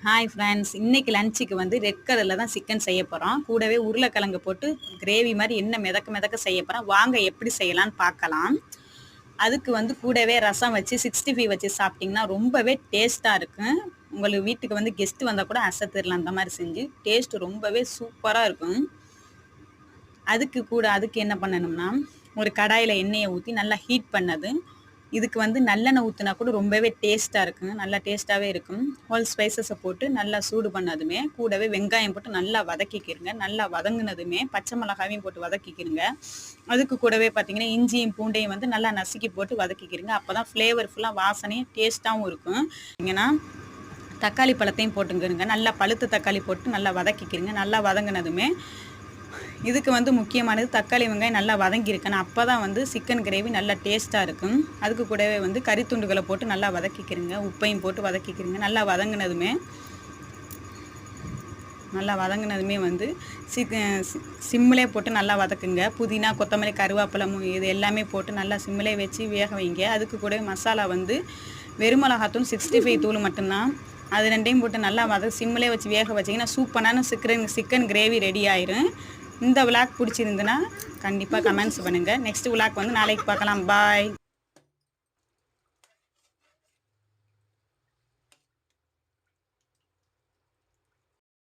Hi friends, இன்னைக்கு லஞ்சுக்கு வந்து ரெட் கலரில் தான் சிக்கன் செய்ய போகிறோம். கூடவே உருளைக்கிழங்கு போட்டு கிரேவி மாதிரி என்ன மிதக்க மிதக்க செய்ய போகிறோம். வாங்க எப்படி செய்யலான்னு பார்க்கலாம். அதுக்கு வந்து கூடவே ரசம் வச்சு 65 வச்சு சாப்பிட்டிங்கன்னா ரொம்பவே டேஸ்ட்டாக இருக்கும். உங்களுக்கு வீட்டுக்கு வந்து கெஸ்ட்டு வந்தால் கூட அசத்திடலாம். அந்த மாதிரி செஞ்சு டேஸ்ட்டு ரொம்பவே சூப்பராக இருக்கும். அதுக்கு என்ன பண்ணணும்னா, ஒரு கடாயில் எண்ணெயை ஊற்றி நல்லா ஹீட் பண்ணது. இதுக்கு வந்து நல்லெண்ணெய் ஊற்றினா கூட ரொம்பவே டேஸ்ட்டாக இருக்குங்க. நல்லா டேஸ்ட்டாகவே இருக்கும். ஹோல் ஸ்பைசஸை போட்டு நல்லா சூடு பண்ணதுமே கூடவே வெங்காயம் போட்டு நல்லா வதக்கிக்கிருங்க. நல்லா வதங்கினதுமே பச்சை மிளகாவையும் போட்டு வதக்கிக்கிருங்க. அதுக்கு கூடவே பார்த்தீங்கன்னா இஞ்சியும் பூண்டையும் வந்து நல்லா நசுக்கி போட்டு வதக்கிக்கிருங்க. அப்போ தான் ஃப்ளேவர்ஃபுல்லாக வாசனையும் டேஸ்ட்டாகவும் இருக்கும். ஏன்னா தக்காளி பழத்தையும் போட்டுக்கிறங்க. நல்லா பழுத்த தக்காளி போட்டு நல்லா வதக்கிக்கிருங்க. நல்லா வதங்கினதுமே இதுக்கு வந்து முக்கியமானது தக்காளி வெங்காயம் நல்லா வதங்கியிருக்கணும். அப்போ தான் வந்து சிக்கன் கிரேவி நல்லா டேஸ்ட்டாக இருக்கும். அதுக்கு கூடவே வந்து கறித்துண்டுகளை போட்டு நல்லா வதக்கிக்கிறங்க. உப்பையும் போட்டு வதக்கிக்கிறங்க. நல்லா வதங்கினதுமே வந்து சிம்மிலே போட்டு நல்லா வதக்குங்க. புதினா, கொத்தமல்லி, கருவேப்பிலை இது எல்லாமே போட்டு நல்லா சிம்மிலே வச்சு வேக வைங்க. அதுக்கு கூடவே மசாலா வந்து வெறுமிளகாத்தூள் 65 தூள் மட்டும்தான். அது ரெண்டையும் போட்டு நல்லா சிம்மிலே வச்சு வேக வச்சிங்கன்னா சூப்பரான சிக்கன் கிரேவி ரெடி ஆயிரும். இந்த விளாக் பிடிச்சிருந்துன்னா கண்டிப்பாக கமெண்ட்ஸ் பண்ணுங்கள். நெக்ஸ்ட் விளாக் வந்து நாளைக்கு பார்க்கலாம். பாய்.